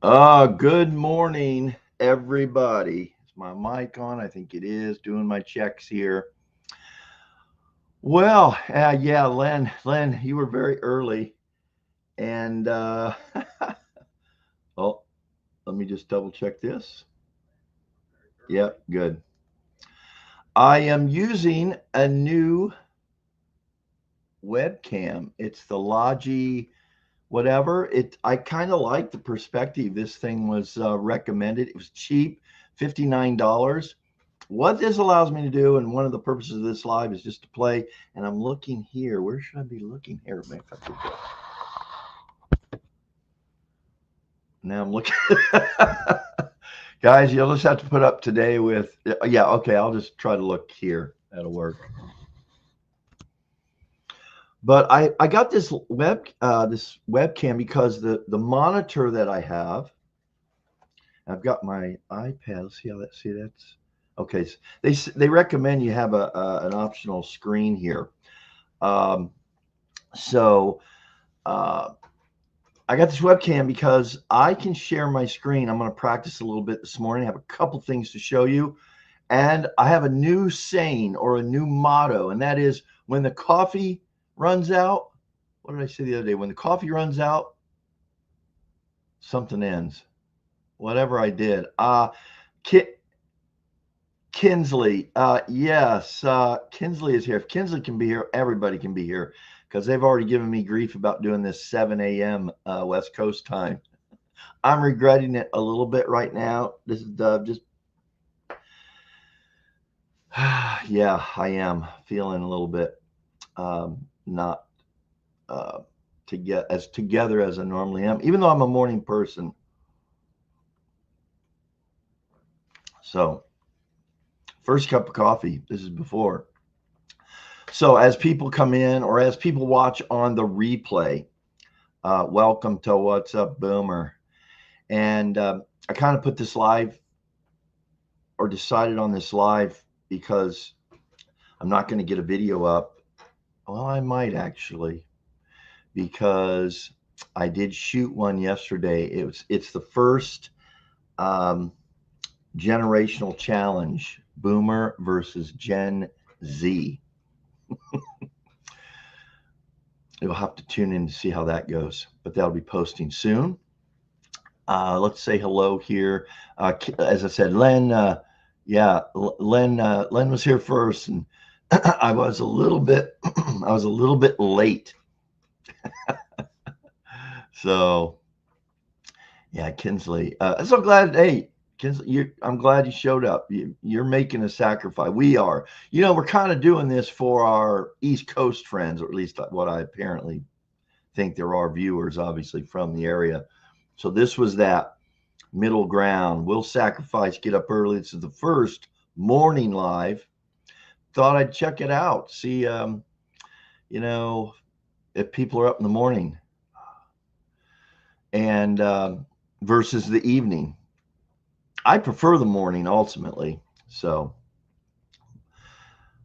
Good morning, everybody. Is my mic on? I think it is. Doing my checks here. Yeah, Len, you were very early, and oh, let me just double check this. Yep, good. I am using a new webcam. It's the Logi whatever. I kind of like the perspective. This thing was recommended. It was cheap, $59. What this allows me to do, and one of the purposes of this live is just to play. And I'm looking here. Where should I be looking here? Now I'm looking. Guys, you'll just have to put up today with. Yeah, okay. I'll just try to look here. That'll work. But I got this webcam because the monitor that I have. I've got my iPad. Let's see how that. See that's okay. They recommend you have an optional screen here. Um, so uh, I got this webcam because I can share my screen. I'm going to practice a little bit this morning. I have a couple things to show you, and I have a new saying or a new motto, and that is when the coffee runs out. What did I say the other day? When the coffee runs out, something ends. Whatever I did. Ki- Kinsley, yes, Kinsley is here. If Kinsley can be here, everybody can be here because they've already given me grief about doing this 7 a.m. West Coast time. I'm regretting it a little bit right now. This is just, yeah, I am feeling a little bit not to get as together as I normally am, even though I'm a morning person. So, first cup of coffee. This is before. So, as people come in or as people watch on the replay, welcome to What's Up, Boomer. And I kind of put this live or decided on this live because I'm not going to get a video up. Well, I might actually because I did shoot one yesterday. It's the first um, generational challenge, Boomer versus Gen Z. You'll have to tune in to see how that goes, but that'll be posting soon. Let's say hello here. As I said, Len, yeah, Len was here first, and I was a little bit, I was a little bit late. So yeah, Kinsley, I'm so glad. Hey, Kinsley, I'm glad you showed up. You're making a sacrifice. We are. We're kind of doing this for our East Coast friends, or at least what I apparently think there are viewers, obviously from the area. So this was that middle ground. We'll sacrifice, get up early. This is the first morning live. Thought I'd check it out, see, you know, if people are up in the morning and versus the evening. I prefer the morning ultimately. So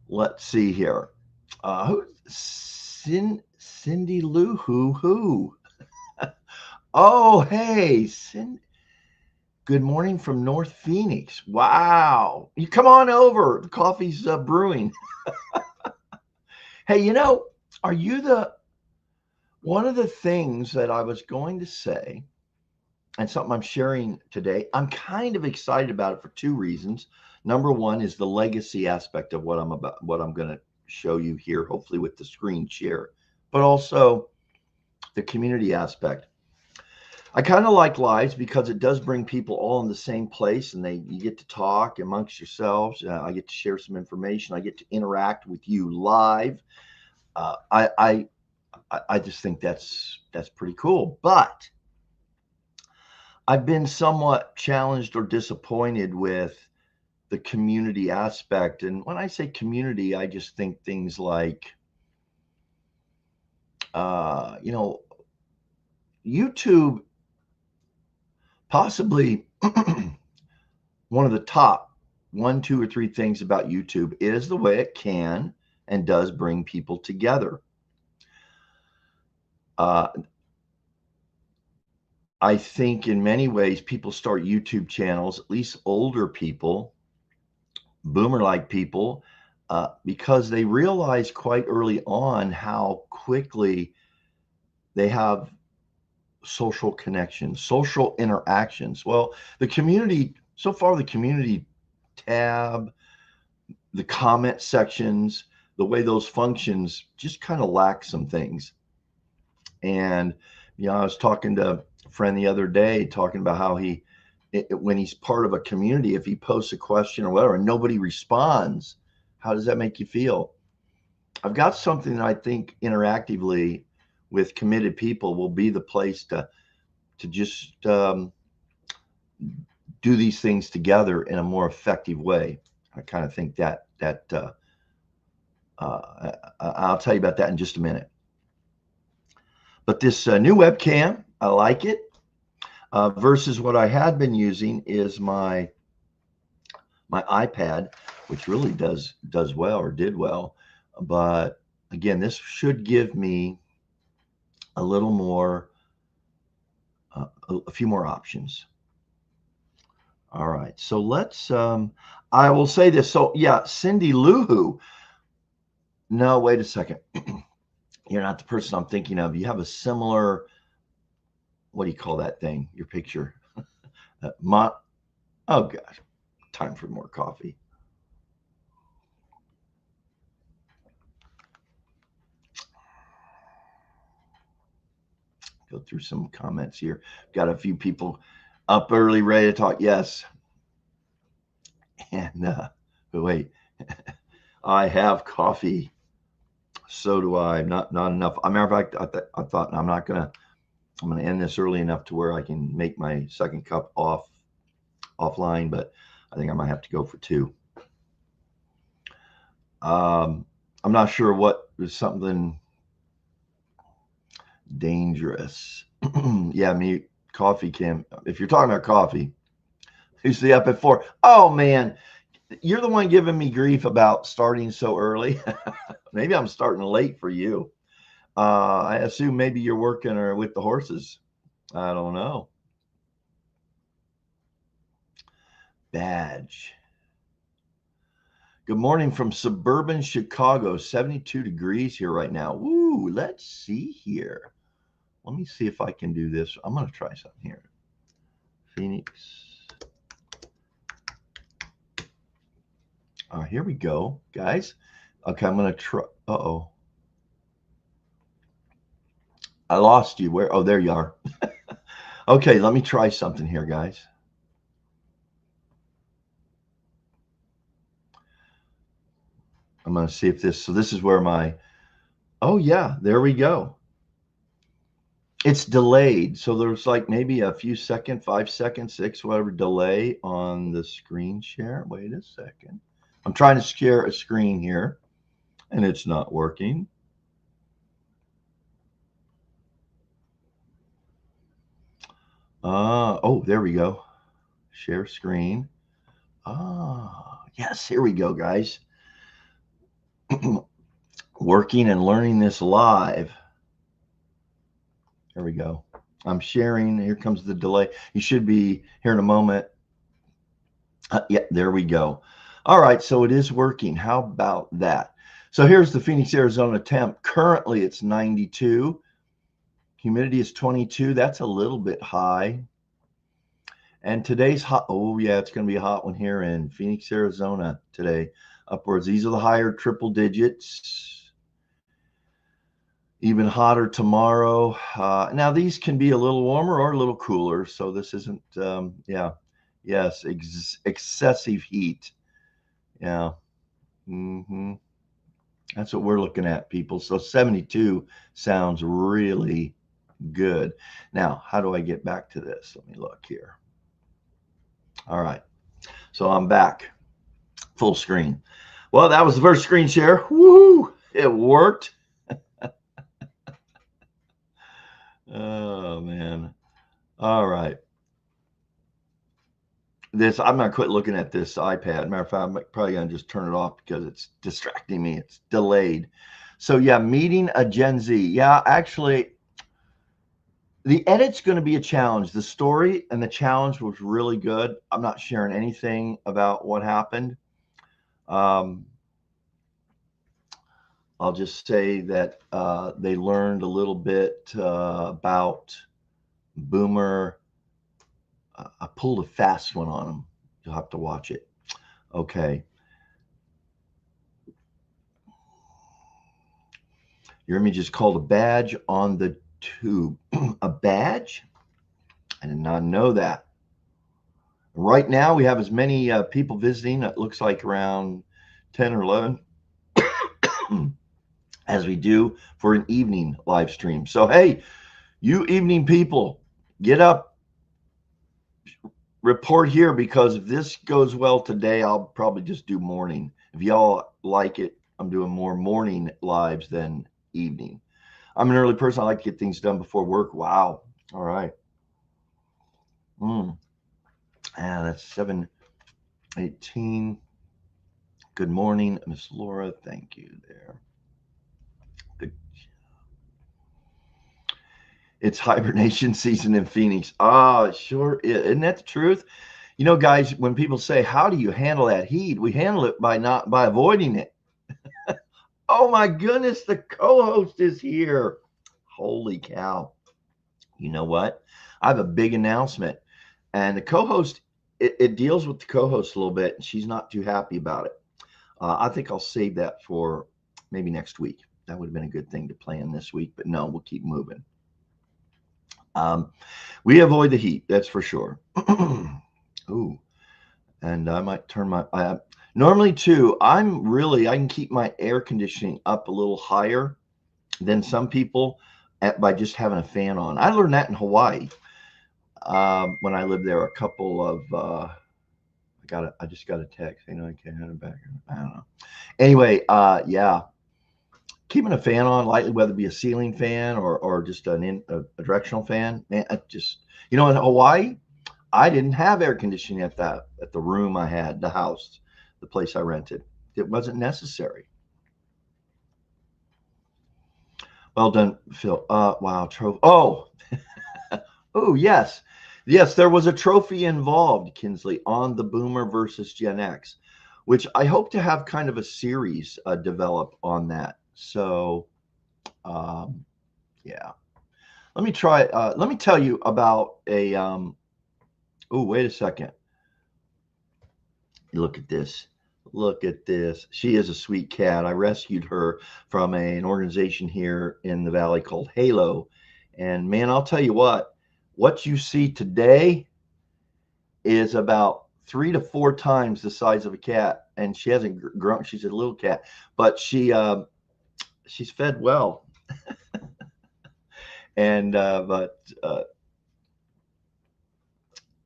let's see here. Cindy Lou Who? Oh, hey, good morning from North Phoenix. Wow. You come on over. The coffee's brewing. Hey, are you the one of the things that I was going to say, and something I'm sharing today, I'm kind of excited about it for two reasons. Number one is the legacy aspect of what I'm going to show you here, hopefully with the screen share, but also the community aspect. I kind of like lives because it does bring people all in the same place, and you get to talk amongst yourselves. I get to share some information. I get to interact with you live. Uh, I, I I just think that's pretty cool. But I've been somewhat challenged or disappointed with the community aspect. And when I say community, I just think things like, you know, YouTube, possibly one of the top one, two, or three things about YouTube is the way it can and does bring people together. Uh, I think in many ways people start YouTube channels, at least older people, boomer-like people, because they realize quite early on how quickly they have social connections, social interactions. Well, the community, so far, the community tab, the comment sections, the way those functions just kind of lack some things. And, I was talking to a friend the other day, talking about how when he's part of a community, if he posts a question or whatever, and nobody responds, how does that make you feel? I've got something that I think interactively with committed people will be the place to just do these things together in a more effective way. I kind of think that I'll tell you about that in just a minute. But this new webcam, I like it. Versus what I had been using is my iPad, which really does well, or did well. But again, this should give me a little more, a few more options. All right, so let's. I will say this. So yeah, Cindy Lou Who. No, wait a second. You're not the person I'm thinking of. You have a similar. What do you call that thing? Your picture. Oh gosh, time for more coffee. Go through some comments here. Got a few people up early, ready to talk. Yes. And but wait, I have coffee. So do I. Not enough. As a matter of fact, I thought I'm gonna end this early enough to where I can make my second cup offline, but I think I might have to go for two. I'm not sure what is something dangerous. Yeah, me coffee can. If you're talking about coffee, usually up at 4. Oh man, you're the one giving me grief about starting so early. Maybe I'm starting late for you. I assume maybe you're working or with the horses. I don't know. Badge. Good morning from suburban Chicago. 72 degrees here right now. Woo, let's see here. Let me see if I can do this. I'm going to try something here. Phoenix. Here we go, guys. Okay, I'm going to try. Uh-oh. I lost you. Where? Oh, there you are. Okay, let me try something here, guys. I'm going to see if this, so this is where oh yeah, there we go. It's delayed. So there's like maybe a few seconds, 5 seconds, 6, whatever delay on the screen share. Wait a second. I'm trying to share a screen here and it's not working. Oh, there we go. Share screen. Yes, here we go, guys. Working and learning this live. There we go. I'm sharing. Here comes the delay. You should be here in a moment. Yeah, there we go. All right, so it is working. How about that? So here's the Phoenix, Arizona temp. Currently, it's 92. Humidity is 22. That's a little bit high. And today's hot. Oh, yeah, it's going to be a hot one here in Phoenix, Arizona today. Upwards. These are the higher triple digits. Even hotter tomorrow. Now, these can be a little warmer or a little cooler. So this isn't, yeah. Yes, excessive heat. Yeah. That's what we're looking at, people. So 72 sounds really good. Now, how do I get back to this? Let me look here. All right. So I'm back. Full screen. Well, that was the first screen share. Woo! It worked. Oh, man. All right. I'm not quit looking at this iPad. Matter of fact, I'm probably going to just turn it off because it's distracting me. It's delayed. So yeah, meeting a Gen Z. Yeah, actually, The edit's going to be a challenge. The story and the challenge was really good. I'm not sharing anything about what happened. Um, I'll just say that they learned a little bit about Boomer. I pulled a fast one on him. You'll have to watch it. Okay. Your image is called a badge on the tube. A badge? I did not know that. Right now, we have as many people visiting, it looks like around 10 or 11, as we do for an evening live stream. So, hey, you evening people, get up, report here, because if this goes well today, I'll probably just do morning. If y'all like it, I'm doing more morning lives than evening. I'm an early person. I like to get things done before work. Wow. All right. That's 7:18. Good morning, Miss Laura. Thank you there. Good. It's hibernation season in Phoenix. Ah, sure. Isn't that the truth? You know, guys, when people say, how do you handle that heat? We handle it by avoiding it. Oh my goodness, the co-host is here. Holy cow. You know what? I have a big announcement. And the co-host, it deals with the co-host a little bit, and she's not too happy about it. I think I'll save that for maybe next week. That would have been a good thing to plan this week, but no, we'll keep moving. We avoid the heat, that's for sure. Ooh, and I might turn my, normally too, I can keep my air conditioning up a little higher than some people by just having a fan on. I learned that in Hawaii when I lived there. A couple of, I just got a text. I can't have it back. I don't know. Anyway, yeah, keeping a fan on lightly, whether it be a ceiling fan or just a directional fan, man, in Hawaii, I didn't have air conditioning at the room I had, the house, the place I rented. It wasn't necessary. Well done, Phil. Wow, trophy. Oh, oh yes, there was a trophy involved, Kinsley, on the Boomer versus Gen X, which I hope to have kind of a series develop on that. So, yeah. Let me try. Let me tell you about a. Oh, wait a second. Look at this. Look at this. She is a sweet cat. I rescued her from an organization here in the Valley called Halo. And man, I'll tell you what you see today is about 3 to 4 times the size of a cat. And she hasn't grown. She's a little cat, but she's fed well. And but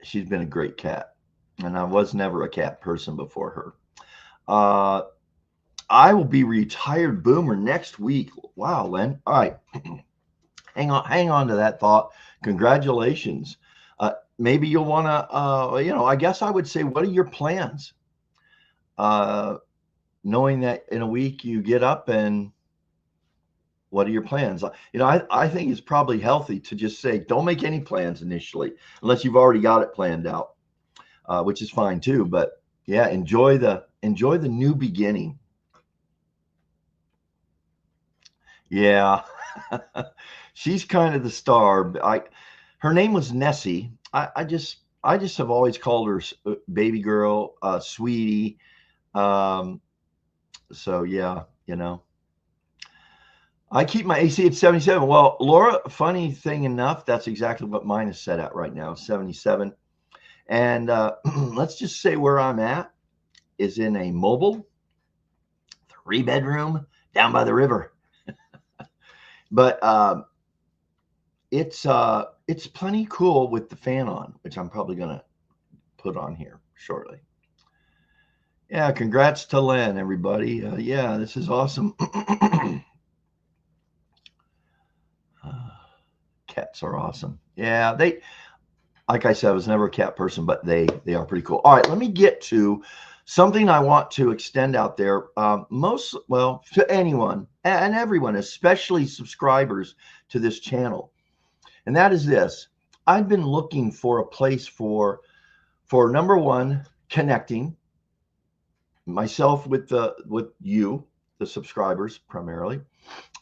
she's been a great cat, and I was never a cat person before her. I will be retired Boomer next week. Wow, Len. All right, hang on to that thought. Congratulations. Maybe you'll want to, I guess I would say, what are your plans? Knowing that in a week you get up, and what are your plans? I think it's probably healthy to just say, don't make any plans initially, unless you've already got it planned out, which is fine too. But yeah, enjoy the new beginning. Yeah, she's kind of the star. Her name was Nessie. I just have always called her baby girl, sweetie. So yeah, I keep my AC at 77. Well, Laura, funny thing enough, that's exactly what mine is set at right now, 77. And let's just say where I'm at is in a mobile 3-bedroom down by the river. But it's plenty cool with the fan on, which I'm probably going to put on here shortly. Yeah, congrats to Len, everybody. Yeah, this is awesome. Cats are awesome. Yeah, like I said, I was never a cat person, but they are pretty cool. All right, let me get to something I want to extend out there. To anyone and everyone, especially subscribers to this channel. And that is this. I've been looking for a place for number one, connecting myself with you, the subscribers primarily,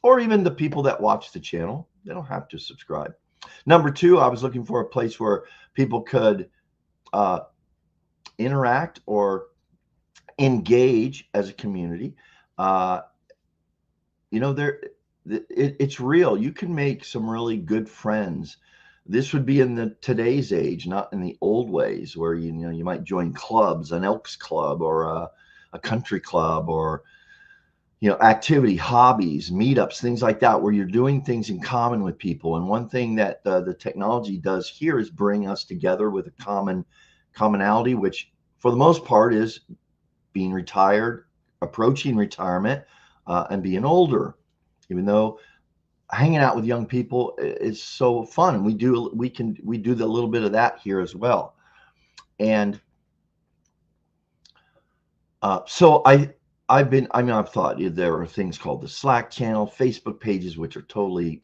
or even the people that watch the channel. They don't have to subscribe. Number two, I was looking for a place where people could interact or engage as a community. Uh, you know, it's real. You can make some really good friends. This would be in the today's age, not in the old ways, where you know you might join clubs, an Elks Club or a country club, or you know, activity, hobbies, meetups, things like that, where you're doing things in common with people. And one thing that the technology does here is bring us together with a commonality, which for the most part is being retired, approaching retirement, and being older. Even though hanging out with young people is so fun, and we do the little bit of that here as well. And so I've thought there are things called the Slack channel, Facebook pages, which are totally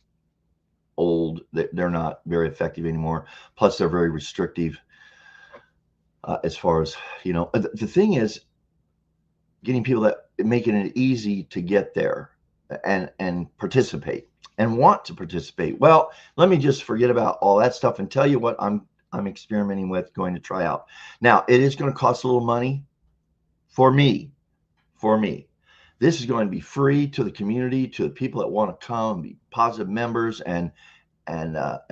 old. They're not very effective anymore. Plus, they're very restrictive as far as, you know, the thing is getting people that making it easy to get there and participate and want to participate. Well, let me just forget about all that stuff and tell you what I'm experimenting with, going to try out. Now, it is going to cost a little money for me. This is going to be free to the community, to the people that want to come and be positive members and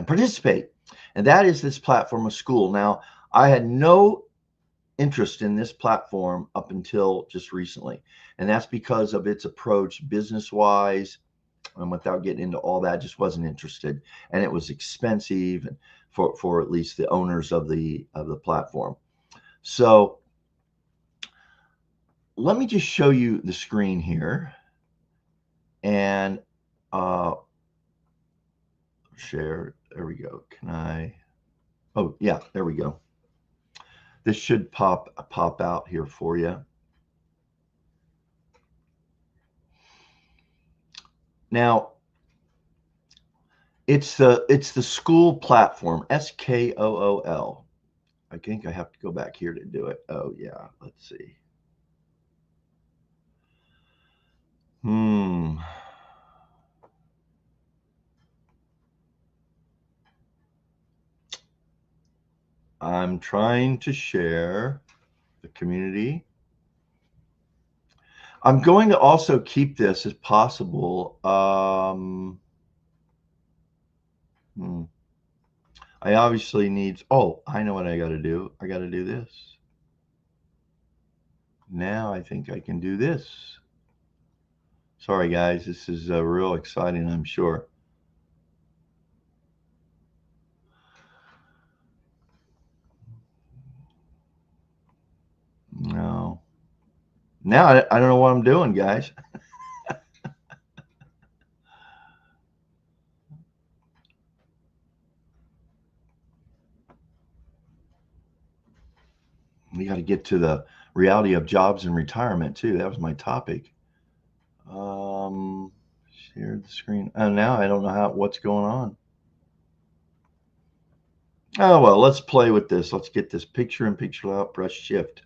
participate. And that is this platform of school. Now, I had no interest in this platform up until just recently, and that's because of its approach business wise. And without getting into all that, just wasn't interested, and it was expensive for at least the owners of the platform. So let me just show you the screen here and share. There we go. Can I? Oh yeah, there we go. This should pop out here for you. Now, it's the school platform, SKOOL. I think I have to go back here to do it. Oh yeah, let's see. I'm trying to share the community. I'm going to also keep this as possible. I obviously need, oh, I know what I got to do. I got to do this. Now I think I can do this. Sorry, guys. This is real exciting, I'm sure. No. Now I don't know what I'm doing, guys. We got to get to the reality of jobs and retirement, too. That was my topic. Share the screen. Oh, now I don't know what's going on. Oh, well, let's play with this. Let's get this picture in picture out, press shift.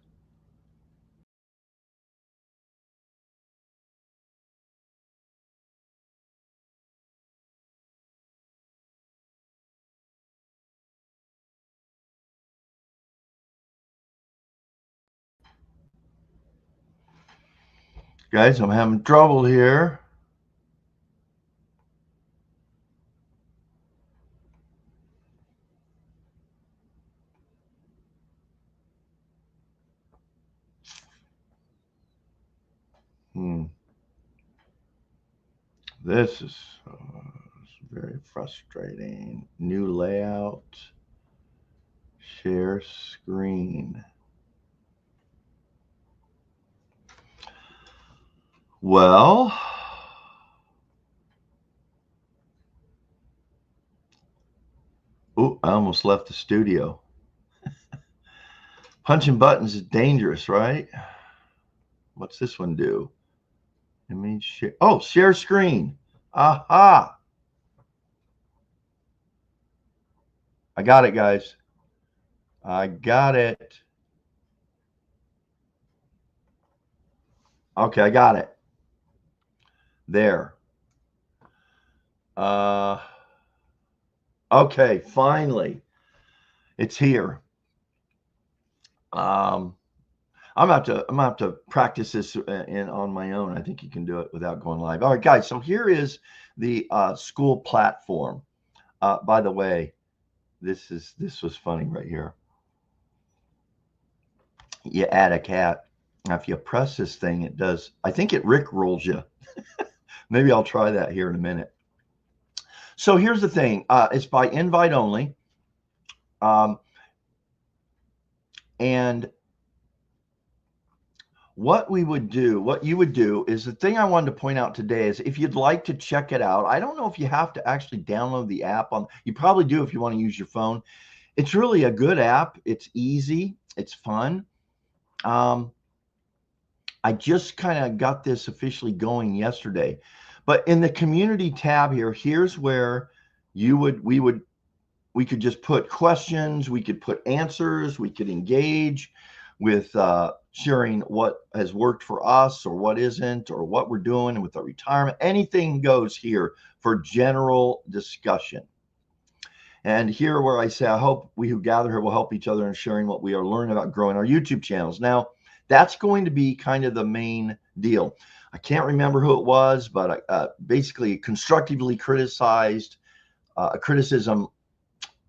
Guys, I'm having trouble here. This is very frustrating. New layout. Share screen. Well, oh, I almost left the studio. Punching buttons is dangerous, right? What's this one do? Image share. Oh, share screen. Aha. I got it, guys. I got it. Okay, I got it. There. Uh, okay, finally, it's here. Um, I'm gonna have to practice this in on my own. I think you can do it without going live. All right, guys. So here is the school platform. By the way, this was funny right here. You add a cat. Now, if you press this thing, it does. I think it Rick rolls you. Maybe I'll try that here in a minute. So here's the thing. It's by invite only. Um, and what we would do, what you would do is the thing I wanted to point out today is if you'd like to check it out, I don't know if you have to actually download the app on, you probably do if you want to use your phone. It's really a good app. It's easy. It's fun. I just kind of got this officially going yesterday, but in the community tab here, here's where we could just put questions, we could put answers, we could engage with sharing what has worked for us or what isn't, or what we're doing with our retirement. Anything goes here for general discussion. And here where I say, I hope we who gather here will help each other in sharing what we are learning about growing our YouTube channels. Now, that's going to be kind of the main deal. I can't remember who it was, but basically constructively criticized a criticism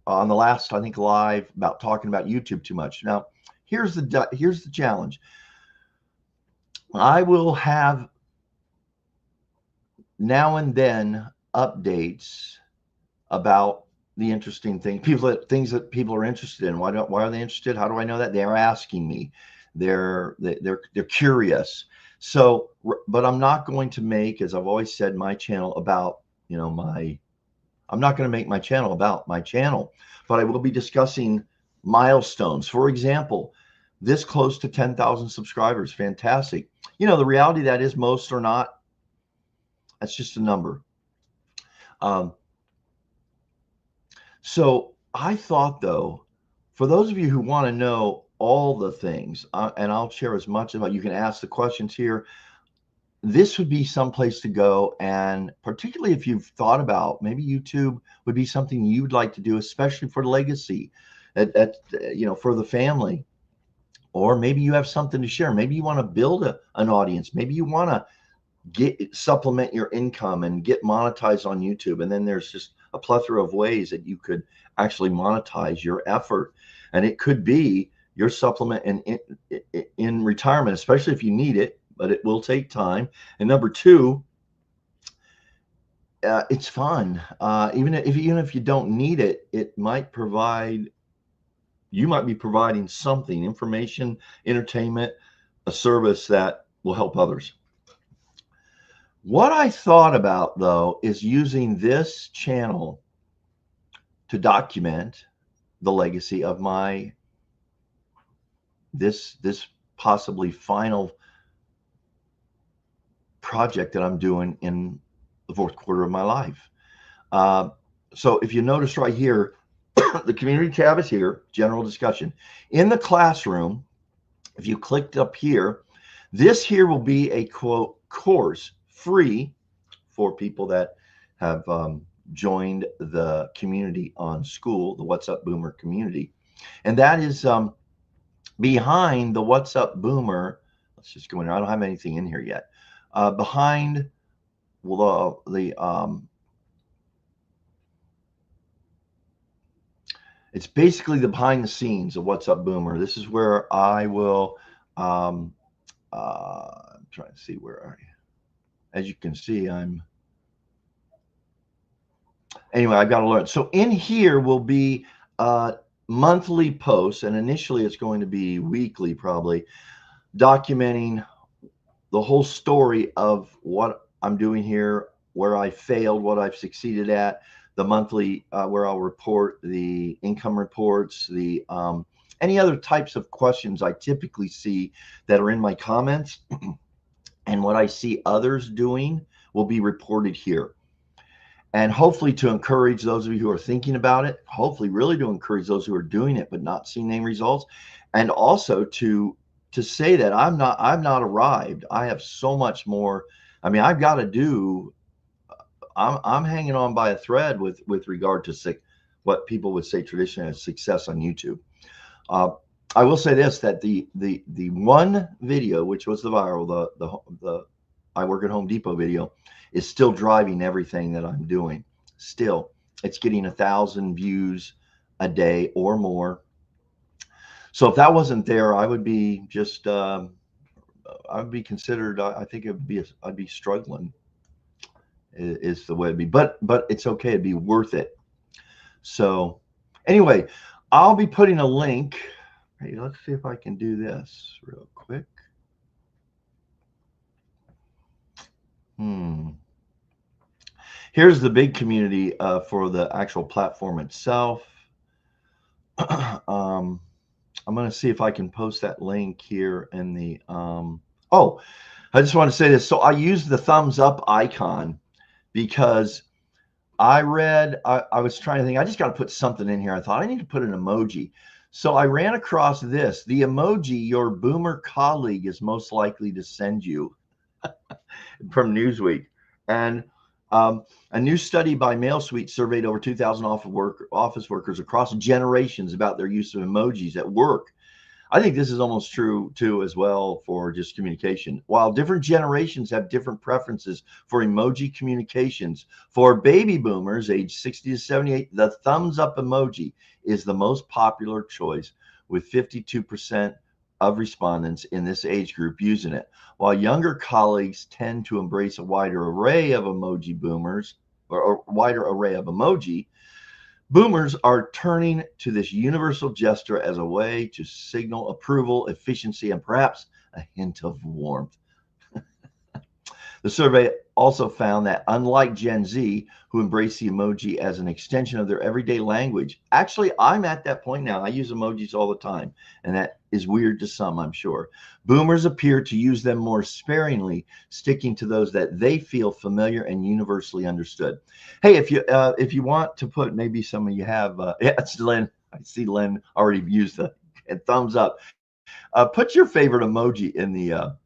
on the last, I think, live about talking about YouTube too much. Now, here's the challenge. I will have now and then updates about the interesting things that people are interested in. Why are they interested? How do I know that? They're asking me. They're curious. So, but I'm not going to make, as I've always said, my channel about, I'm not going to make my channel about my channel, but I will be discussing milestones. For example, this close to 10,000 subscribers, fantastic. The reality that is most are not. That's just a number. So I thought, though, for those of you who want to know all the things, and I'll share as much about, you can ask the questions here. This would be someplace to go, and particularly if you've thought about maybe YouTube would be something you'd like to do, especially for legacy, for the family, or maybe you have something to share. Maybe you want to build an audience. Maybe you want to supplement your income and get monetized on YouTube. And then there's just a plethora of ways that you could actually monetize your effort. And it could be your supplement in retirement, especially if you need it, but it will take time. And number two, it's fun. Even if you don't need it, you might be providing something, information, entertainment, a service that will help others. What I thought about, though, is using this channel to document the legacy of this possibly final project that I'm doing in the fourth quarter of my life. So if you notice right here, the community tab is here, general discussion. In the classroom, if you clicked up here, this here will be a quote course free for people that have joined the community on school, the What's Up Boomer community. And that is behind the What's Up Boomer. Let's just go in there. I don't have anything in here yet. Behind it's basically the behind the scenes of What's Up Boomer. This is where I will I'm trying to see where are you. As you can see, anyway, I've got to learn. So in here will be monthly posts, and initially it's going to be weekly, probably, documenting the whole story of what I'm doing here, where I failed, what I've succeeded at, the monthly where I'll report the income reports, the any other types of questions I typically see that are in my comments, and what I see others doing will be reported here. and hopefully to encourage those of you who are thinking about it, hopefully really to encourage those who are doing it but not seeing any results, and also to say that I'm not arrived. I have so much more. I mean, I've got to do. I'm hanging on by a thread with regard to what people would say traditionally as success on YouTube. Uh, I will say this, that the one video, which was the viral, the I work at Home Depot video, is still driving everything that I'm doing. Still, it's getting 1,000 views a day or more. So if that wasn't there, I would be just I would be considered. I think it would be I'd be struggling. Is the way it'd be, but it's okay. It'd be worth it. So anyway, I'll be putting a link. Hey, let's see if I can do this real quick. Here's the big community for the actual platform itself. I'm going to see if I can post that link here in the. Oh, I just want to say this. So I use the thumbs up icon because I was trying to think, I just got to put something in here. I thought I need to put an emoji. So I ran across this, the emoji your boomer colleague is most likely to send you from Newsweek. And a new study by MailSuite surveyed over 2,000 office workers across generations about their use of emojis at work. I think this is almost true too as well for just communication. While different generations have different preferences for emoji communications, for baby boomers aged 60 to 78, the thumbs up emoji is the most popular choice, with 52% of respondents in this age group using it. While younger colleagues tend to embrace a wider array of emoji boomers or wider array of emoji, boomers are turning to this universal gesture as a way to signal approval, efficiency, and perhaps a hint of warmth. The survey also found that unlike Gen Z, who embrace the emoji as an extension of their everyday language, actually, I'm at that point now. I use emojis all the time, and that is weird to some, I'm sure. Boomers appear to use them more sparingly, sticking to those that they feel familiar and universally understood. Hey, if you want to put, maybe some of you have, yeah, it's Lynn. I see Lynn already used the thumbs up. Put your favorite emoji in the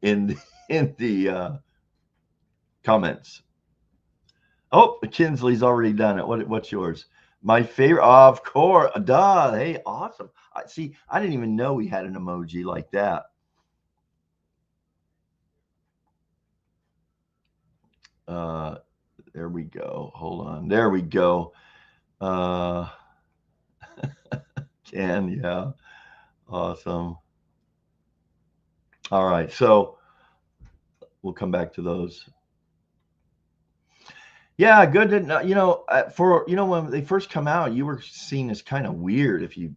in the comments. Oh, Kinsley's already done it. What's yours? My favorite, of course, duh. Hey, awesome. See, I didn't even know we had an emoji like that. There we go. Hold on. There we go. Uh, yeah, awesome. All right, so we'll come back to those. Yeah, good to know. For when they first come out, you were seen as kind of weird if you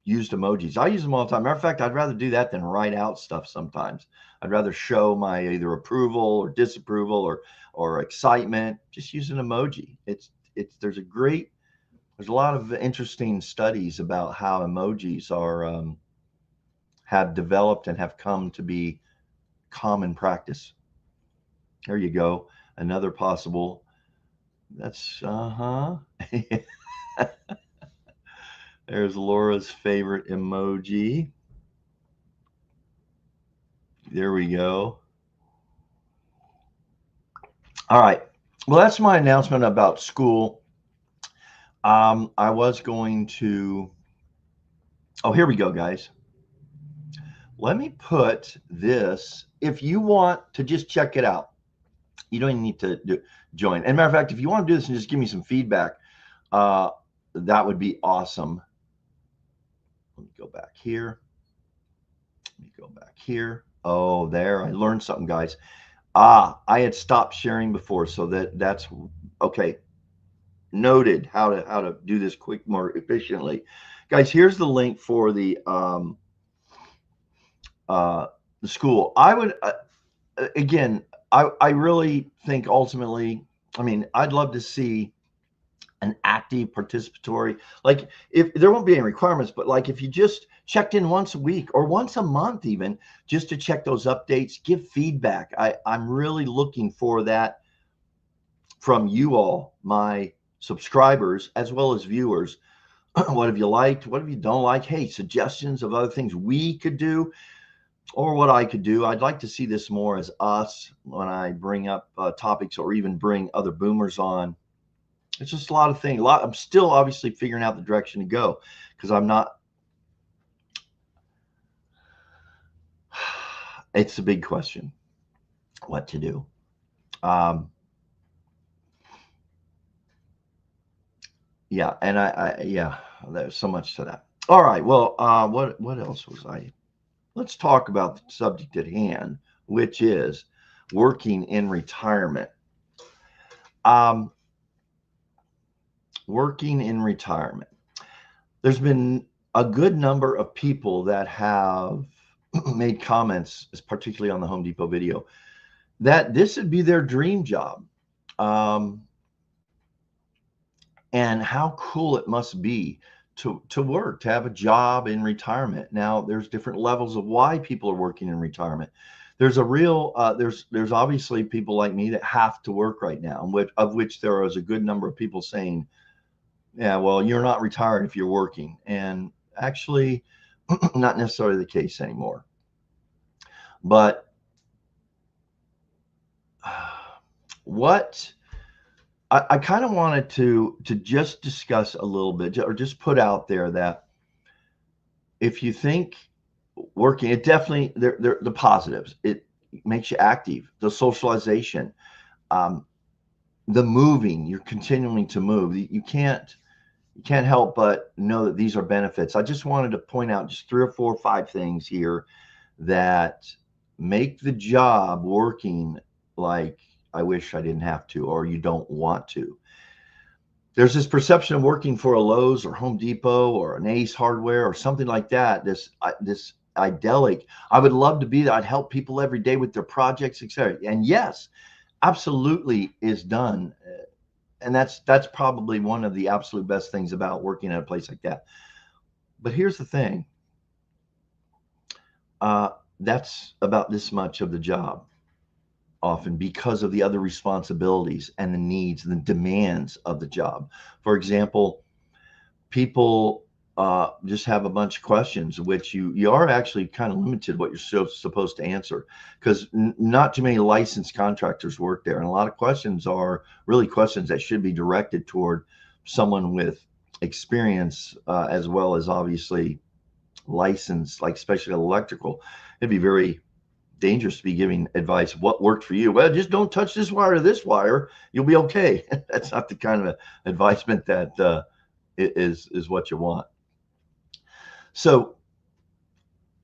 used emojis. I use them all the time. Matter of fact, I'd rather do that than write out stuff sometimes. I'd rather show my either approval or disapproval or excitement. Just use an emoji. There's a lot of interesting studies about how emojis are have developed and have come to be common practice. There you go. Another possible. That's There's Laura's favorite emoji. There we go. All right. Well, that's my announcement about school. I was going to. Oh, here we go, guys. Let me put this. If you want to just check it out, you don't even need to join. And matter of fact, if you want to do this and just give me some feedback, that would be awesome. Let me go back here. Let me go back here. Oh, there. I learned something, guys. I had stopped sharing before, so that's okay. Noted how to do this quick, more efficiently. Guys, here's the link for the school. I would again, I really think ultimately, I mean, I'd love to see an active participatory, like if there won't be any requirements, but like if you just checked in once a week or once a month, even just to check those updates, give feedback. I'm really looking for that from you all, my subscribers, as well as viewers. What have you liked? What have you don't like? Hey, suggestions of other things we could do or what I could do. I'd like to see this more as us when I bring up topics or even bring other boomers on. It's just a lot of things. I'm still obviously figuring out the direction to go because I'm not. It's a big question what to do. Yeah, and yeah, there's so much to that. All right, well, what else was I? Let's talk about the subject at hand, which is working in retirement. Um, Working in retirement. There's been a good number of people that have made comments, particularly on the Home Depot video, that this would be their dream job. Um, and how cool it must be to work, to have a job in retirement. Now, there's different levels of why people are working in retirement. There's a real there's obviously people like me that have to work right now, of which there is a good number of people saying, yeah, well, you're not retired if you're working. And actually, not necessarily the case anymore. But what I kind of wanted to just discuss a little bit, or just put out there that if you think working, it definitely they're the positives. It makes you active, the socialization, the moving. You're continuing to move. You can't help but know that these are benefits. I just wanted to point out just 3 or 4 or 5 things here that make the job working like I wish I didn't have to, or you don't want to. There's this perception of working for a Lowe's or Home Depot or an Ace Hardware or something like that. This idyllic. I would love to be there. I'd help people every day with their projects, etc. And yes, absolutely is done. And that's probably one of the absolute best things about working at a place like that. But here's the thing. That's about this much of the job, often because of the other responsibilities and the needs and the demands of the job. For example, people just have a bunch of questions, which you are actually kind of limited what you're supposed to answer, because not too many licensed contractors work there, and a lot of questions are really questions that should be directed toward someone with experience, as well as obviously licensed, like especially electrical. It'd be very dangerous to be giving advice. What worked for you? Well, just don't touch this wire to this wire. You'll be okay. That's not the kind of advisement that is what you want. So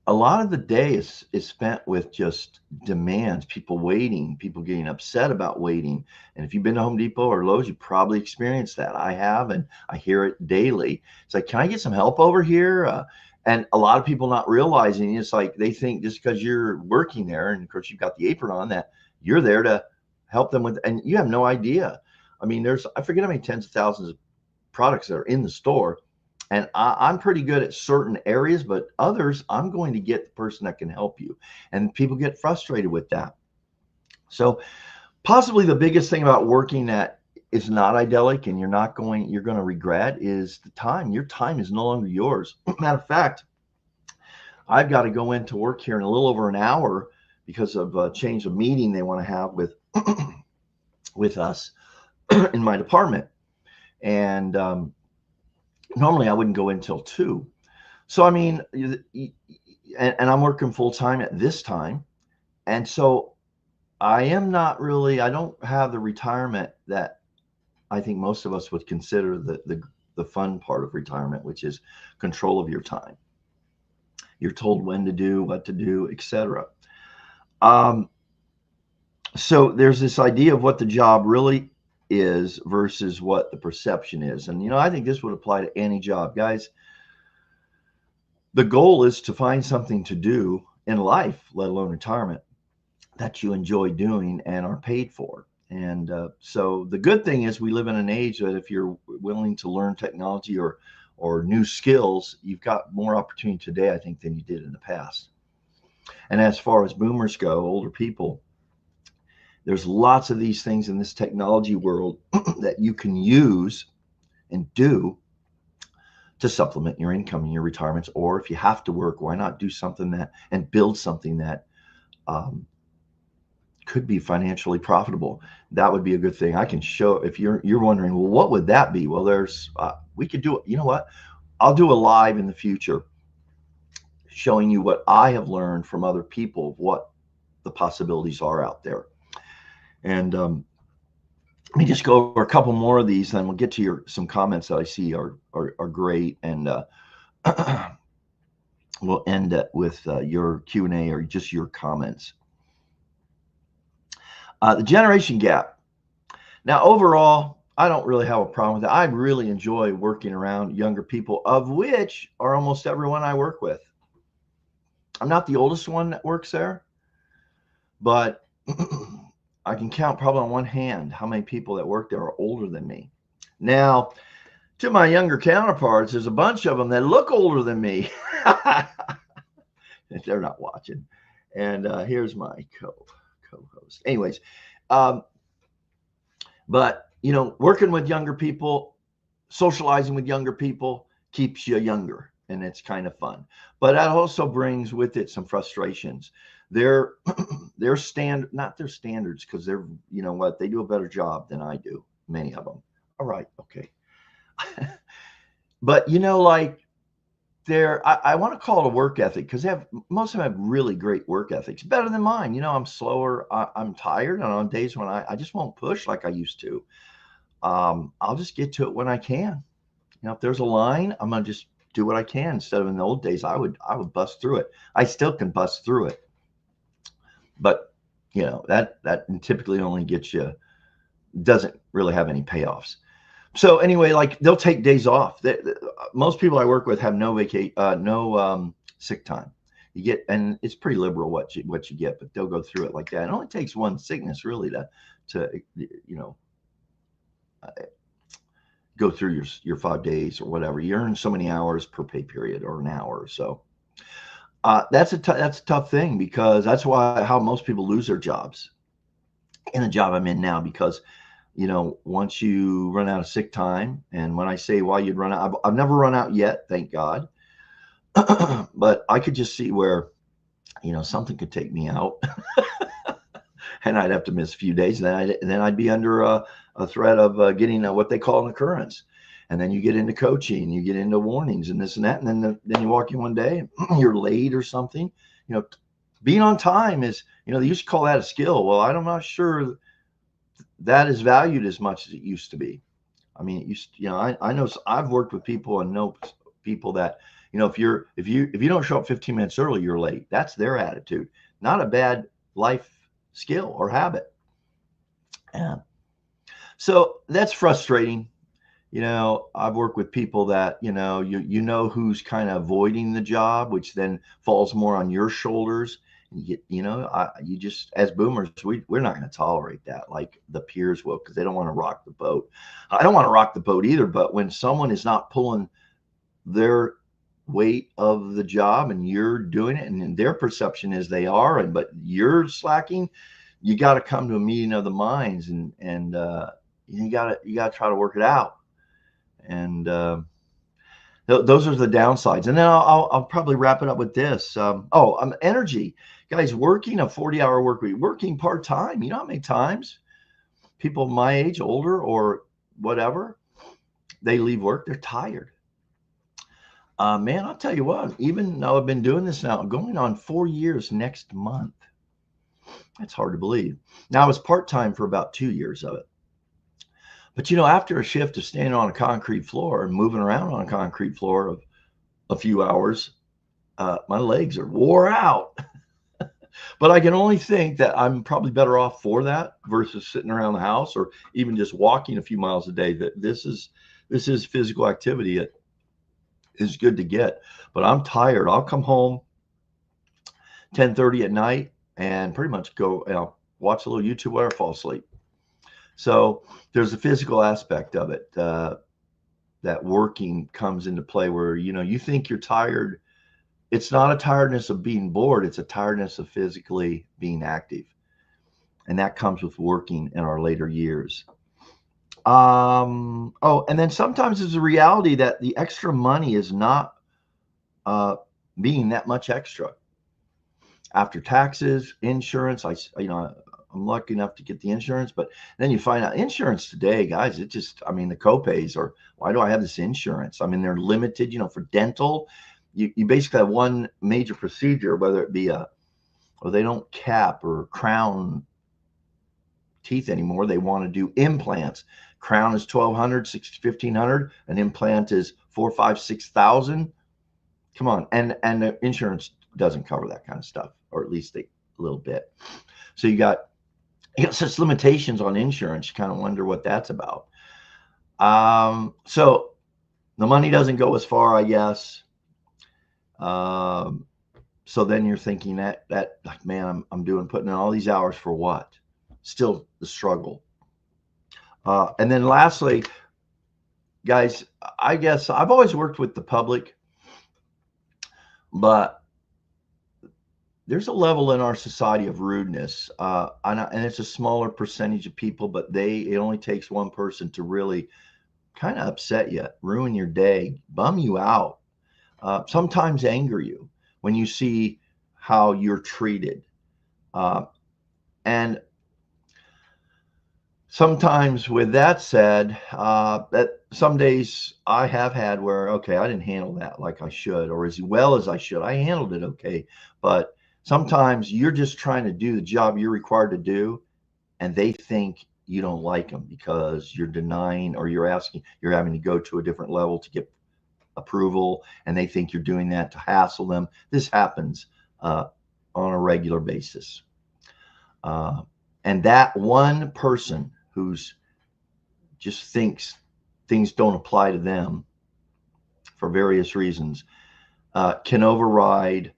a lot of the day is spent with just demands, people waiting, people getting upset about waiting. And if you've been to Home Depot or Lowe's, you probably experienced that. I have, and I hear it daily. It's like, can I get some help over here? And a lot of people not realizing, it's like they think just because you're working there, and of course you've got the apron on, that you're there to help them with, and you have no idea. I mean, I forget how many tens of thousands of products that are in the store. And I'm pretty good at certain areas, but others, I'm going to get the person that can help you. And people get frustrated with that. So possibly the biggest thing about working that is not idyllic and you're going to regret is the time. Your time is no longer yours. Matter of fact, I've got to go into work here in a little over an hour because of a change of meeting they want to have with with us in my department. And normally I wouldn't go in until 2. So, I mean, and I'm working full time at this time. And so I don't have the retirement that I think most of us would consider the fun part of retirement, which is control of your time. You're told when to do, what to do, etc. So there's this idea of what the job really is versus what the perception is. And, I think this would apply to any job, guys. The goal is to find something to do in life, let alone retirement, that you enjoy doing and are paid for. And so the good thing is we live in an age that if you're willing to learn technology or new skills, you've got more opportunity today, I think, than you did in the past. And as far as boomers go, older people, There's lots of these things in this technology world that you can use and do to supplement your income in your retirements. Or if you have to work, why not do something that and build something that um, could be financially profitable? That would be a good thing. I can show, if you're wondering, well, what would that be? Well, there's we could do it. You know what? I'll do a live in the future showing you what I have learned from other people, what the possibilities are out there. And let me just go over a couple more of these, then we'll get to some comments that I see are great, and we'll end it with your Q&A or just your comments. The generation gap. Now, overall, I don't really have a problem with that. I really enjoy working around younger people, of which are almost everyone I work with. I'm not the oldest one that works there, but I can count probably on one hand how many people that work there are older than me. Now, to my younger counterparts, there's a bunch of them that look older than me. They're not watching. And here's my co-host. Anyways, but, working with younger people, socializing with younger people keeps you younger, and it's kind of fun. But that also brings with it some frustrations. Their not their standards, because they're, they do a better job than I do, many of them. All right, okay. But like I want to call it a work ethic, because most of them have really great work ethics, better than mine. I'm slower, I'm tired, and on days when I just won't push like I used to, I'll just get to it when I can. If there's a line, I'm gonna just do what I can, instead of in the old days I would bust through it. I still can bust through it, but that typically only doesn't really have any payoffs. So anyway, like, they'll take days off. Most people I work with have no sick time. You get, and it's pretty liberal what you get, but they'll go through it like that. It only takes one sickness really to go through your 5 days or whatever. You earn so many hours per pay period, or an hour or so. That's a tough thing, because that's how most people lose their jobs in the job I'm in now, because once you run out of sick time, and when I say why you'd run out, I've never run out yet, thank God. But I could just see where, something could take me out and I'd have to miss a few days. And then I'd be under a threat of getting what they call an occurrence. And then you get into coaching, you get into warnings and this and that. And then you walk in one day, you're late or something. Being on time is, they used to call that a skill. Well, I'm not sure that is valued as much as it used to be. I mean, it used to, I know I've worked with people and know people that, if you don't show up 15 minutes early, you're late. That's their attitude. Not a bad life skill or habit. Yeah. So that's frustrating. I've worked with people that, who's kind of avoiding the job, which then falls more on your shoulders. You just, as boomers, we're not going to tolerate that like the peers will, because they don't want to rock the boat. I don't want to rock the boat either, but when someone is not pulling their weight of the job and you're doing it, and their perception is they are, but you're slacking, you got to come to a meeting of the minds, and you got to try to work it out. And those are the downsides. And then I'll probably wrap it up with this. Energy. Guys, working a 40-hour work week, working part-time. You know how many times people my age, older or whatever, they leave work, they're tired. Man, I'll tell you what, even though I've been doing this now, going on 4 years next month. That's hard to believe. Now, I was part-time for about 2 years of it. But, after a shift of standing on a concrete floor and moving around on a concrete floor of a few hours, my legs are wore out. But I can only think that I'm probably better off for that versus sitting around the house or even just walking a few miles a day. That this is physical activity. It is good to get. But I'm tired. I'll come home 10:30 at night and pretty much go watch a little YouTube, whatever, fall asleep. So there's a physical aspect of it that working comes into play, where you think you're tired. It's not a tiredness of being bored, it's a tiredness of physically being active. And that comes with working in our later years. And then sometimes there's a reality that the extra money is not uh, being that much extra after taxes, insurance. I'm lucky enough to get the insurance, but then you find out insurance today, guys, the copays are, why do I have this insurance? I mean, they're limited, for dental. You basically have one major procedure, whether it be or they don't cap or crown teeth anymore. They want to do implants. Crown is 1,200, 1,500. An implant is 4, 5, 6,000. Come on, and the insurance doesn't cover that kind of stuff, or at least a little bit. So you got such limitations on insurance. You kind of wonder what that's about. So the money doesn't go as far, I guess. So then you're thinking that like, man, I'm putting in all these hours for what? Still the struggle. And then lastly, guys, I guess I've always worked with the public, but there's a level in our society of rudeness, and it's a smaller percentage of people, but it only takes one person to really kind of upset you, ruin your day, bum you out, sometimes anger you when you see how you're treated. And sometimes, with that said, that some days I have had where, okay, I didn't handle that like I should, or as well as I should. I handled it okay, but sometimes you're just trying to do the job you're required to do, and they think you don't like them because you're denying, or you're having to go to a different level to get approval, and they think you're doing that to hassle them. This happens on a regular basis. And that one person who's just thinks things don't apply to them for various reasons can override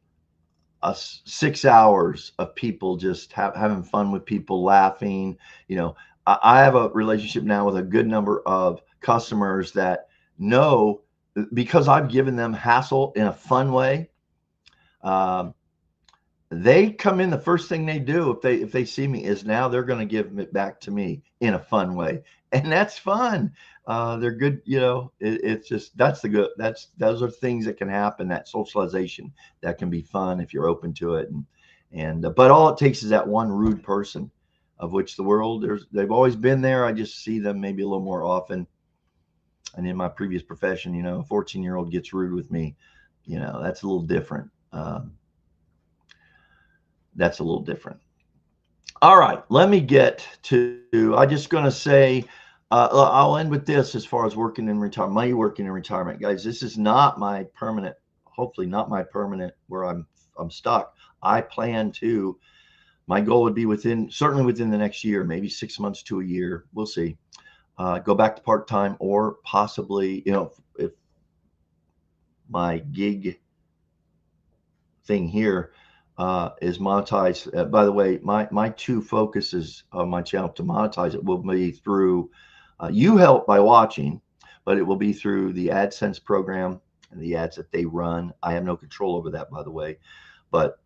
6 hours of people just having fun with people, laughing. I have a relationship now with a good number of customers that know, because I've given them hassle in a fun way. They come in, the first thing they do if they see me is now they're going to give it back to me in a fun way, and that's fun. They're good. It's just, those are things that can happen. That socialization that can be fun if you're open to it, and but all it takes is that one rude person, of which the world, they've always been there. I just see them maybe a little more often. And in my previous profession, a 14-year-old gets rude with me, that's a little different. That's a little different. All right, let me get to, I'm just going to say, I'll end with this as far as working in retirement, guys. This is not my permanent, hopefully not my permanent where I'm stuck. I plan to, my goal would be certainly within the next year, maybe 6 months to a year. We'll see. Go back to part-time, or possibly, if my gig thing here is monetized. By the way, my two focuses of my channel to monetize it will be through you help by watching, but it will be through the AdSense program and the ads that they run. I have no control over that, by the way, but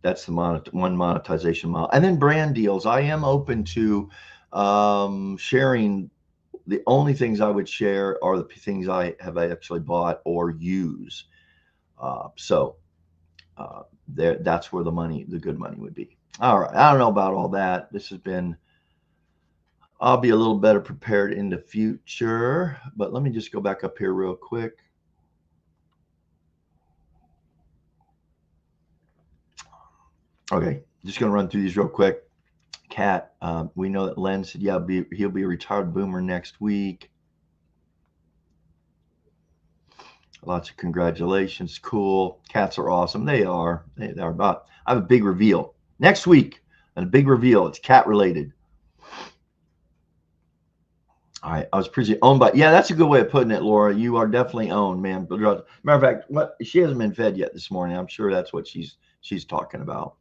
that's the one monetization model. And then brand deals. I am open to sharing. The only things I would share are the things I have actually bought or use. That's where the good money would be. All right. I don't know about all that. I'll be a little better prepared in the future, but let me just go back up here real quick. Okay. Just going to run through these real quick. Cat, we know that Len said, yeah, he'll be a retired boomer next week. Lots of congratulations. Cool. Cats are awesome. They are. They are about. I have a big reveal next week, and a big reveal. It's cat related. All right. I was pretty owned by. Yeah, that's a good way of putting it, Laura. You are definitely owned, man. Matter of fact, she hasn't been fed yet this morning. I'm sure that's what she's talking about.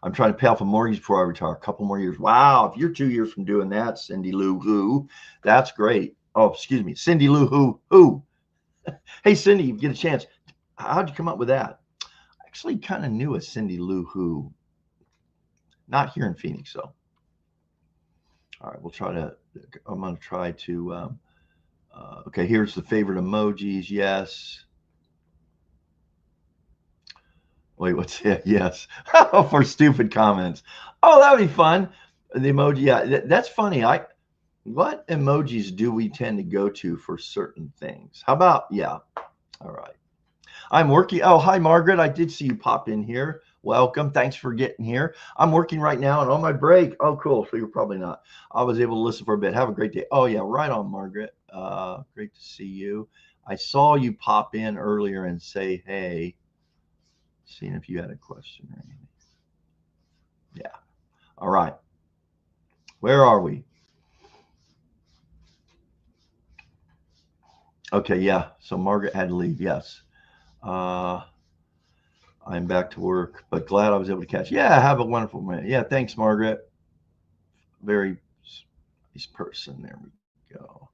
I'm trying to pay off a mortgage before I retire. A couple more years. Wow. If you're 2 years from doing that, Cindy Lou Who, that's great. Oh, excuse me. Cindy Lou Who. Hey, Cindy, you get a chance. How'd you come up with that? I actually kind of knew a Cindy Lou Who. Not here in Phoenix, though. All right, I'm going to try to, okay, here's the favorite emojis. Yes. Wait, what's it? Yes. For stupid comments. Oh, that would be fun. The emoji. Yeah, that's funny. What emojis do we tend to go to for certain things? How about, yeah. All right. I'm working. Oh, hi, Margaret. I did see you pop in here. Welcome. Thanks for getting here. I'm working right now and on my break. Oh, cool. So you're probably not. I was able to listen for a bit. Have a great day. Oh, yeah. Right on, Margaret. Great to see you. I saw you pop in earlier and say, hey, seeing if you had a question or anything. Yeah. All right. Where are we? Okay. Yeah. So Margaret had to leave. Yes. Uh, I'm back to work, but glad I was able to catch. Yeah. Have a wonderful minute. Yeah. Thanks, Margaret. Very nice person. There we go.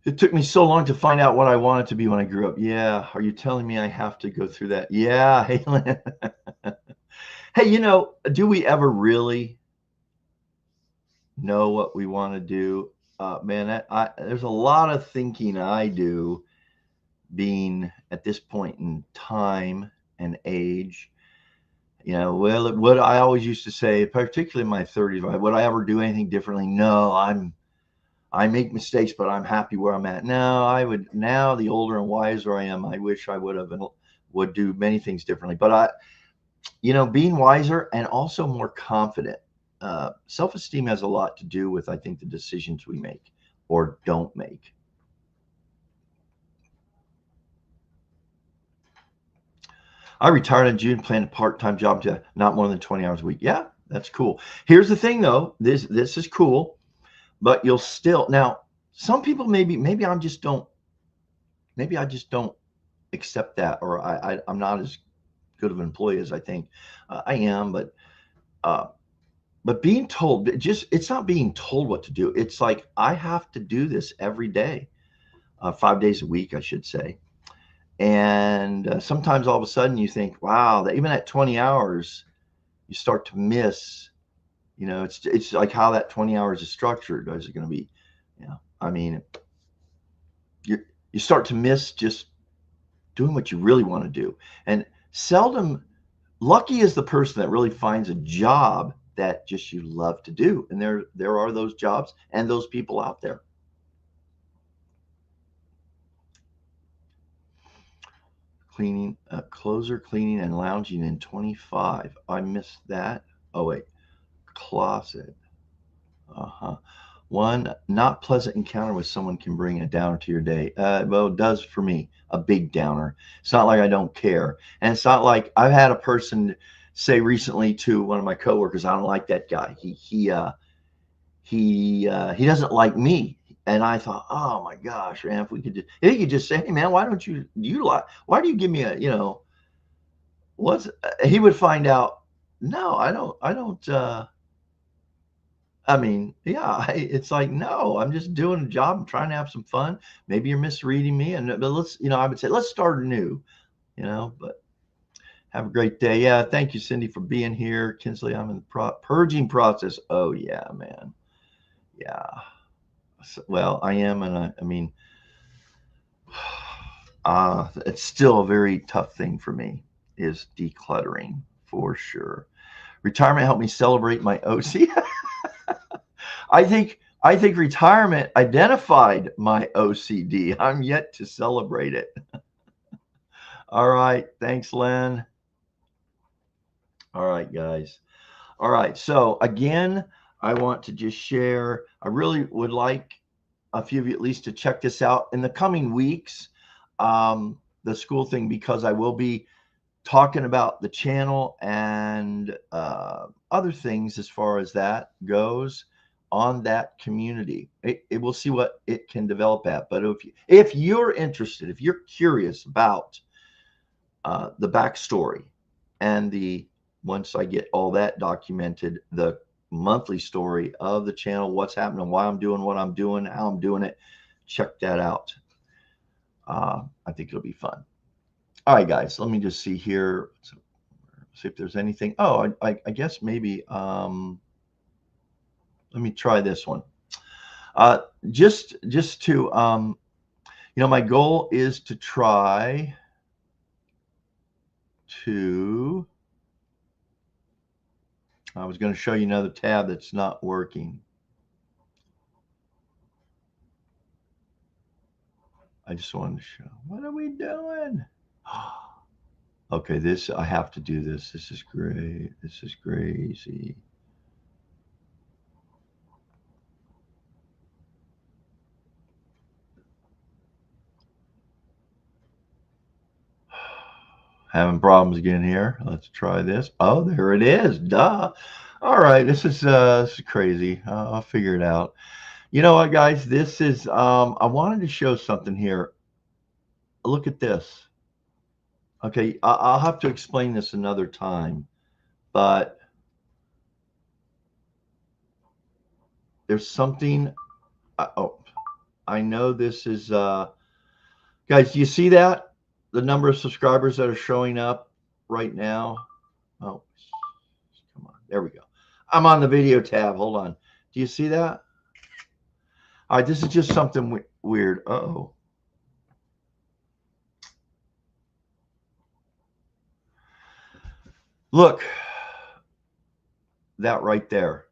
It took me so long to find out what I wanted to be when I grew up. Yeah. Are you telling me I have to go through that? Yeah. Hey, Lynn. Hey, do we ever really know what we want to do? Man, there's a lot of thinking I do being at this point in time and age. Well, what I always used to say, particularly in my 30s, would I ever do anything differently? No, I make mistakes, but I'm happy where I'm at. Now, now the older and wiser I am, I wish I would do many things differently. But being wiser and also more confident. Self-esteem has a lot to do with, I think, the decisions we make or don't make. I retired in June, planned a part-time job to not more than 20 hours a week. Yeah, that's cool. Here's the thing, though. This is cool, but you'll still now. Some people maybe I just don't accept that, or I'm not as good of an employee as I think I am. Uh, but being told, it's not being told what to do. It's like I have to do this every day, 5 days a week, I should say. And sometimes all of a sudden you think, wow, that even at 20 hours, you start to miss. It's like how that 20 hours is structured. Is it going to be, I mean, you start to miss just doing what you really want to do. And seldom, lucky is the person that really finds a job that just you love to do. And there are those jobs and those people out there. Cleaning, closer, cleaning, and lounging in 25. I missed that. Oh wait, closet. Uh-huh. One not pleasant encounter with someone can bring a downer to your day. Well, it does for me, a big downer. It's not like I don't care. And it's not like I've had a person say recently to one of my coworkers, I don't like that guy. He doesn't like me. And I thought, oh my gosh, man, if he could just say, hey man, why don't you like, why do you give me what's, he would find out, no, I don't. I mean, yeah, it's like, no, I'm just doing a job. I'm trying to have some fun. Maybe you're misreading me. But I would say, let's start anew, but have a great day. Yeah. Thank you, Cindy, for being here. Kinsley, I'm in the purging process. Oh, yeah, man. Yeah. Well, I am. And I mean, it's still a very tough thing for me is decluttering for sure. Retirement helped me celebrate my OC. I think retirement identified my OCD. I'm yet to celebrate it. All right. Thanks, Len. All right, guys. All right. So again, I want to just share. I really would like a few of you at least to check this out in the coming weeks. The school thing, because I will be talking about the channel and other things as far as that goes on that community. It will see what it can develop at. But if you're interested, if you're curious about the backstory and once I get all that documented, the monthly story of the channel, what's happening, why I'm doing what I'm doing, how I'm doing it, check that out. I think it'll be fun. All right, guys, let me just see here. See if there's anything. Oh, I guess maybe Let me try this one. Just to my goal is to try to. I was going to show you another tab that's not working. I just wanted to show. What are we doing? Okay, this, I have to do this. This is great. This is crazy. Having problems again here. Let's try this. Oh, there it is. Duh. All right, this is crazy. I'll figure it out. You know what, guys? This is I wanted to show something here. Look at this. Okay, I'll have to explain this another time, but there's something. Oh, I know this is guys, do you see that? The number of subscribers that are showing up right now. Oh, come on. There we go. I'm on the video tab. Hold on. Do you see that? All right, this is just something weird. Uh-oh. Look, that right there.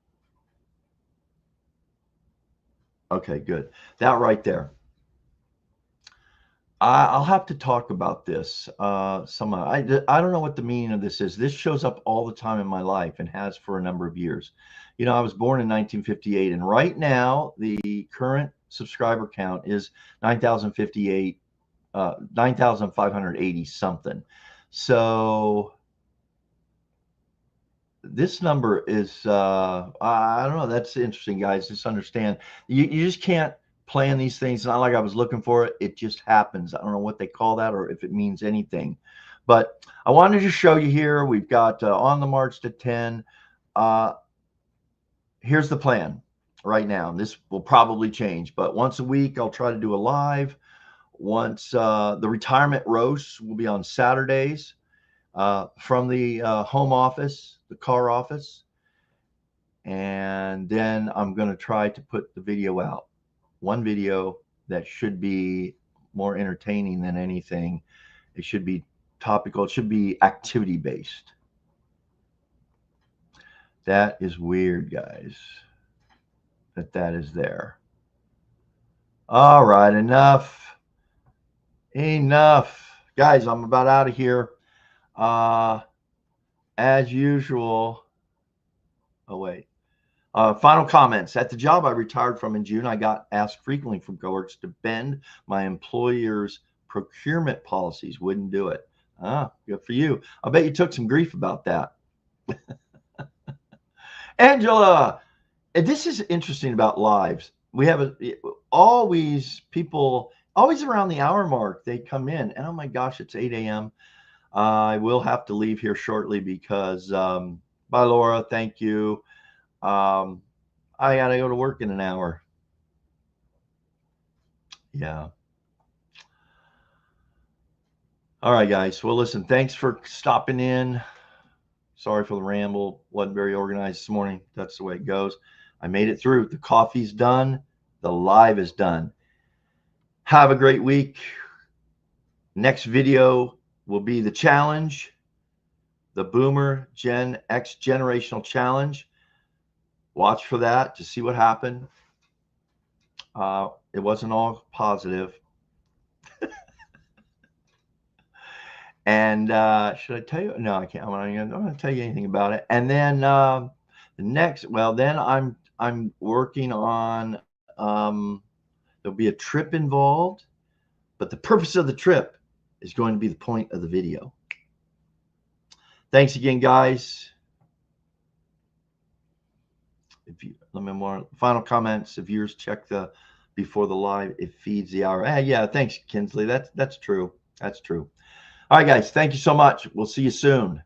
Okay, good. That right there. I'll have to talk about this. I don't know what the meaning of this is. This shows up all the time in my life and has for a number of years. You know, I was born in 1958, and right now the current subscriber count is 9,058, 9,580 something. So this number is I don't know. That's interesting, guys. Just understand you just can't plan these things. It's not like I was looking for it. It just happens. I don't know what they call that or if it means anything. But I wanted to show you here. We've got on the march to 10. Here's the plan right now. This will probably change, but once a week I'll try to do a live. Once the retirement roasts will be on Saturdays from the home office, the car office. And then I'm going to try to put the video out. One video that should be more entertaining than anything. It should be topical. It should be activity based. That is weird, guys, that is there. All right, enough. Guys, I'm about out of here. As usual. Oh, wait. Final comments. At the job I retired from in June, I got asked frequently from coworkers to bend my employer's procurement policies. Wouldn't do it. Good for you. I bet you took some grief about that. Angela, this is interesting about lives. We have always people, always around the hour mark, they come in, and oh my gosh, it's 8 a.m. I will have to leave here shortly because, bye, Laura. Thank you. I gotta go to work in an hour. Yeah. All right, guys. Well, listen, thanks for stopping in. Sorry for the ramble. Wasn't very organized this morning. That's the way it goes. I made it through. The coffee's done. The live is done. Have a great week. Next video will be the challenge, the Boomer Gen X generational challenge. Watch for that to see what happened. It wasn't all positive. And should I tell you? No, I can't. I'm not going to tell you anything about it. And then the next, well, then I'm working on. There'll be a trip involved, but the purpose of the trip is going to be the point of the video. Thanks again, guys. If you let me more final comments. If viewers check the before the live, it feeds the hour. Yeah, thanks, Kinsley. That's true. That's true. All right, guys. Thank you so much. We'll see you soon.